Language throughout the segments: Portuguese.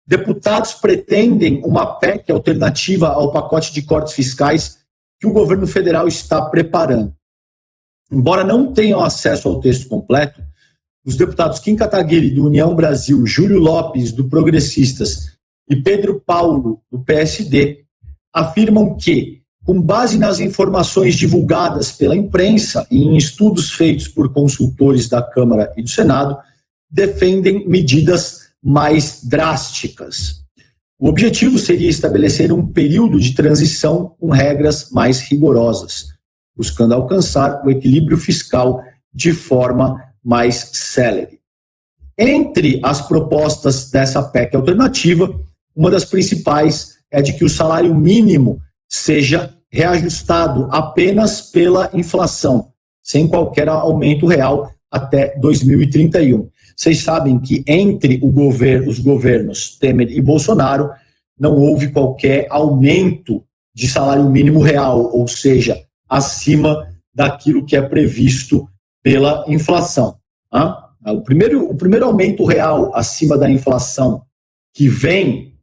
deputados pretendem uma PEC alternativa ao pacote de cortes fiscais que o governo federal está preparando. Embora não tenham acesso ao texto completo, os deputados Kim Kataguiri, do União Brasil, Júlio Lopes, do Progressistas, e Pedro Paulo, do PSD, afirmam que, com base nas informações divulgadas pela imprensa e em estudos feitos por consultores da Câmara e do Senado, defendem medidas mais drásticas. O objetivo seria estabelecer um período de transição com regras mais rigorosas, buscando alcançar o equilíbrio fiscal de forma mais célere. Entre as propostas dessa PEC alternativa, uma das principais é de que o salário mínimo seja reajustado apenas pela inflação, sem qualquer aumento real até 2031. Vocês sabem que entre os governos Temer e Bolsonaro não houve qualquer aumento de salário mínimo real, ou seja, acima daquilo que é previsto pela inflação. O primeiro aumento real acima da inflação que vem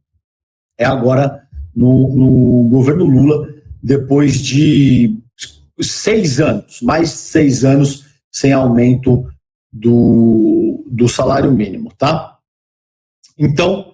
é agora no governo Lula, depois de 6 anos, mais 6 anos sem aumento do salário mínimo, tá? Então,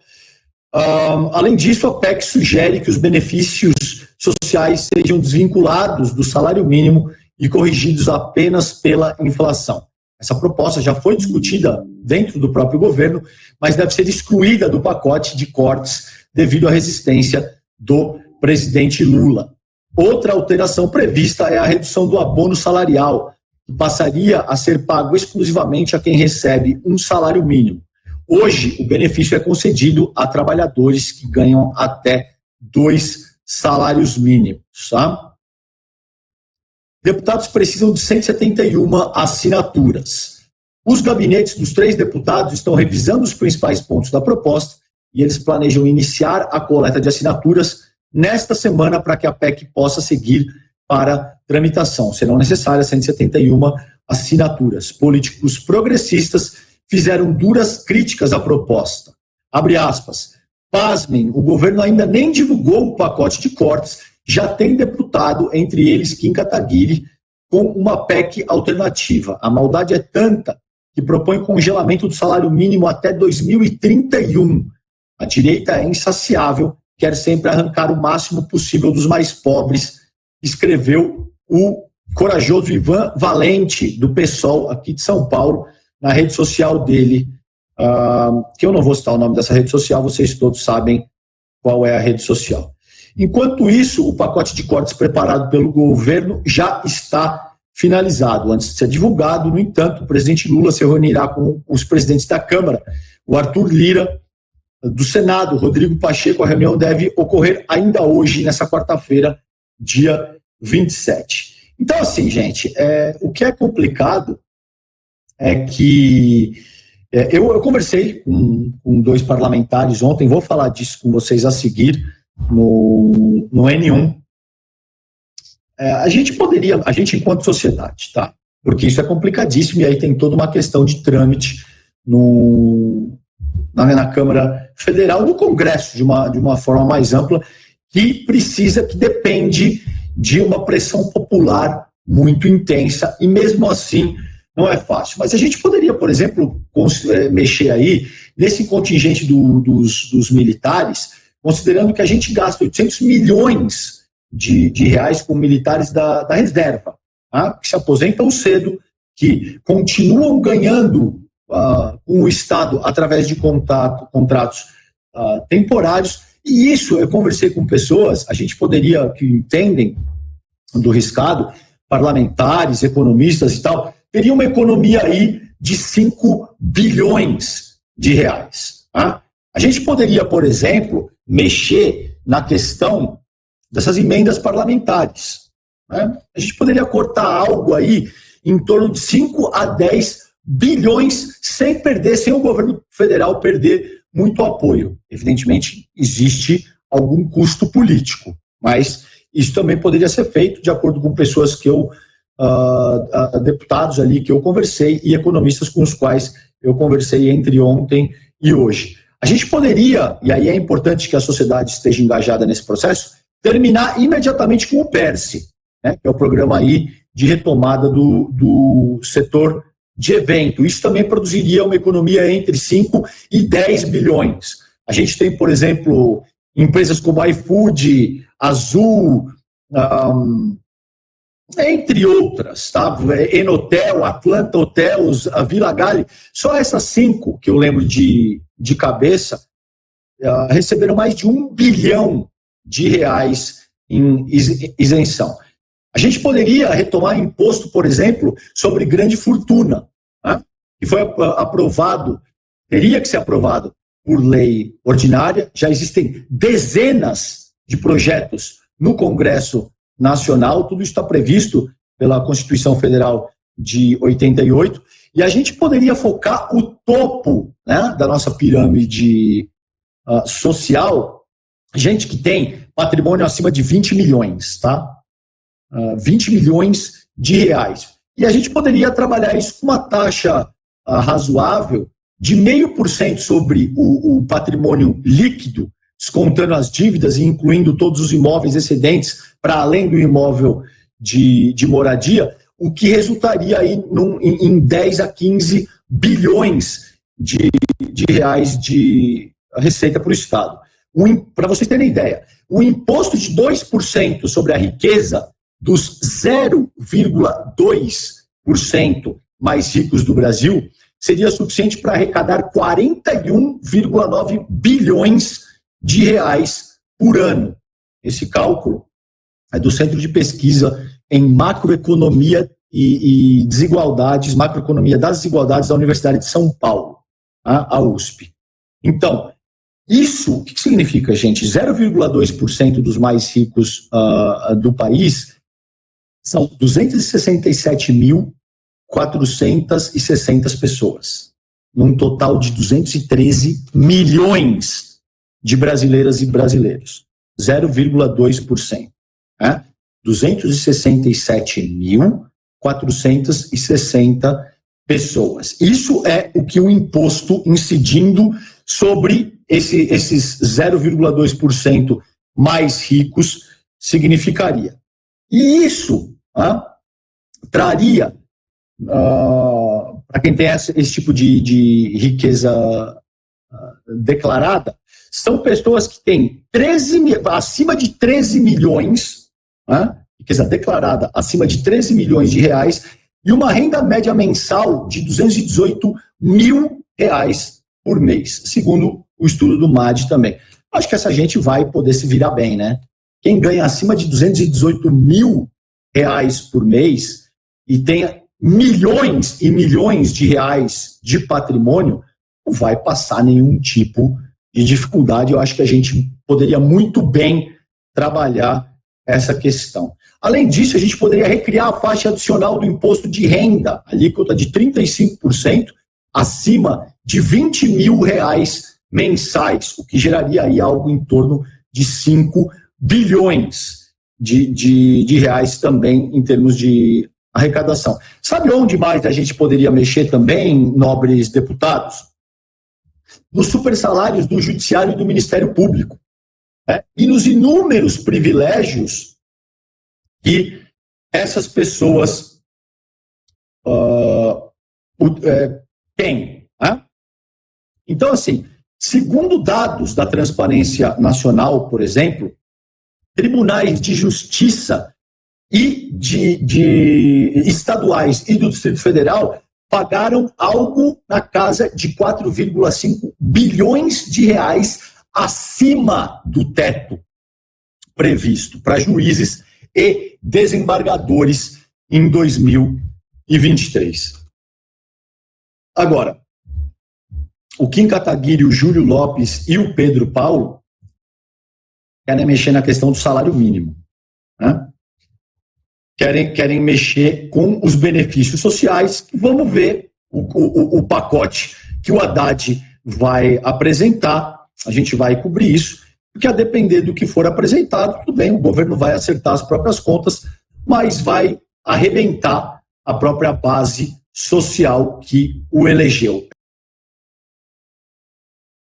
além disso, a PEC sugere que os benefícios sociais sejam desvinculados do salário mínimo e corrigidos apenas pela inflação. Essa proposta já foi discutida dentro do próprio governo, mas deve ser excluída do pacote de cortes devido à resistência do presidente Lula. Outra alteração prevista é a redução do abono salarial, que passaria a ser pago exclusivamente a quem recebe um salário mínimo. Hoje, o benefício é concedido a trabalhadores que ganham até 2 salários mínimos. Tá? Deputados precisam de 171 assinaturas. Os gabinetes dos 3 deputados estão revisando os principais pontos da proposta e eles planejam iniciar a coleta de assinaturas nesta semana para que a PEC possa seguir para tramitação. Serão necessárias 171 assinaturas. Políticos progressistas fizeram duras críticas à proposta. Abre aspas. Pasmem, o governo ainda nem divulgou o pacote de cortes, já tem deputado, entre eles Kim Kataguiri, com uma PEC alternativa. A maldade é tanta que propõe congelamento do salário mínimo até 2031. A direita é insaciável, quer sempre arrancar o máximo possível dos mais pobres, escreveu o corajoso Ivan Valente, do PSOL, aqui de São Paulo, na rede social dele, que eu não vou citar o nome dessa rede social, vocês todos sabem qual é a rede social. Enquanto isso, o pacote de cortes preparado pelo governo já está finalizado. Antes de ser divulgado, no entanto, o presidente Lula se reunirá com os presidentes da Câmara, o Arthur Lira, do Senado, Rodrigo Pacheco. A reunião deve ocorrer ainda hoje, nessa quarta-feira, dia 27. Então, assim, gente, o que é complicado é que eu conversei com 2 parlamentares ontem, vou falar disso com vocês a seguir no N1. A gente enquanto sociedade, tá? Porque isso é complicadíssimo e aí tem toda uma questão de trâmite na Câmara Federal, no Congresso, de uma forma mais ampla, que depende de uma pressão popular muito intensa, e mesmo assim não é fácil. Mas a gente poderia, por exemplo, mexer aí nesse contingente dos militares, considerando que a gente gasta 800 milhões de reais com militares da reserva, tá? Que se aposentam cedo, que continuam ganhando com o Estado através de contratos temporários. E isso, eu conversei com pessoas, a gente poderia, que entendem do riscado, parlamentares, economistas e tal, teria uma economia aí de 5 bilhões de reais. Tá? A gente poderia, por exemplo, mexer na questão dessas emendas parlamentares. Né? A gente poderia cortar algo aí em torno de 5 a 10 bilhões sem o governo federal perder muito apoio. Evidentemente, existe algum custo político, mas isso também poderia ser feito de acordo com pessoas que deputados ali que eu conversei e economistas com os quais eu conversei entre ontem e hoje. A gente poderia, e aí é importante que a sociedade esteja engajada nesse processo, terminar imediatamente com o PERSE, né, que é o programa aí de retomada do setor de evento. Isso também produziria uma economia entre 5 e 10 bilhões. A gente tem, por exemplo, empresas como a iFood, Azul, entre outras, tá? Enotel, Atlanta Hotels, a Vila Galli, só essas 5 que eu lembro de cabeça, receberam mais de R$1 bilhão em isenção. A gente poderia retomar imposto, por exemplo, sobre grande fortuna, né? Que foi aprovado, teria que ser aprovado por lei ordinária. Já existem dezenas de projetos no Congresso Nacional, tudo isso está previsto pela Constituição Federal de 88, e a gente poderia focar o topo, né, da nossa pirâmide social, gente que tem patrimônio acima de 20 milhões, tá? 20 milhões de reais. E a gente poderia trabalhar isso com uma taxa razoável de 0,5% sobre o patrimônio líquido, descontando as dívidas e incluindo todos os imóveis excedentes para além do imóvel de moradia, o que resultaria aí em 10 a 15 bilhões de reais de receita para o Estado. Para vocês terem ideia, o imposto de 2% sobre a riqueza dos 0,2% mais ricos do Brasil seria suficiente para arrecadar 41,9 bilhões de reais por ano. Esse cálculo é do Centro de Pesquisa em Macroeconomia e Desigualdades, Macroeconomia das Desigualdades da Universidade de São Paulo, a USP. Então, isso, o que significa, gente? 0,2% dos mais ricos do país são 267.460 pessoas, num total de 213 milhões de brasileiras e brasileiros. 0,2%. 267.460 pessoas. Isso é o que o imposto incidindo sobre esses 0,2% mais ricos significaria. E isso traria, para quem tem esse tipo de riqueza declarada, são pessoas que têm acima de 13 milhões, riqueza declarada acima de 13 milhões de reais, e uma renda média mensal de 218 mil reais por mês, segundo o estudo do MAD também. Acho que essa gente vai poder se virar bem, né? Quem ganha acima de 218 mil reais por mês e tem milhões e milhões de reais de patrimônio, não vai passar nenhum tipo de dificuldade. Eu acho que a gente poderia muito bem trabalhar essa questão. Além disso, a gente poderia recriar a faixa adicional do imposto de renda, alíquota de 35%, acima de 20 mil reais mensais, o que geraria aí algo em torno de 5 bilhões de reais também em termos de arrecadação. Sabe onde mais a gente poderia mexer também, nobres deputados? Nos supersalários do Judiciário e do Ministério Público, e nos inúmeros privilégios que essas pessoas têm. Então, assim, segundo dados da Transparência Nacional, por exemplo, tribunais de justiça e de estaduais e do Distrito Federal pagaram algo na casa de 4,5 bilhões de reais acima do teto previsto para juízes e desembargadores em 2023. Agora, o Kim Kataguiri, o Júlio Lopes e o Pedro Paulo querem mexer na questão do salário mínimo, né? Querem mexer com os benefícios sociais. Vamos ver o pacote que o Haddad vai apresentar. A gente vai cobrir isso, porque a depender do que for apresentado, tudo bem, o governo vai acertar as próprias contas, mas vai arrebentar a própria base social que o elegeu.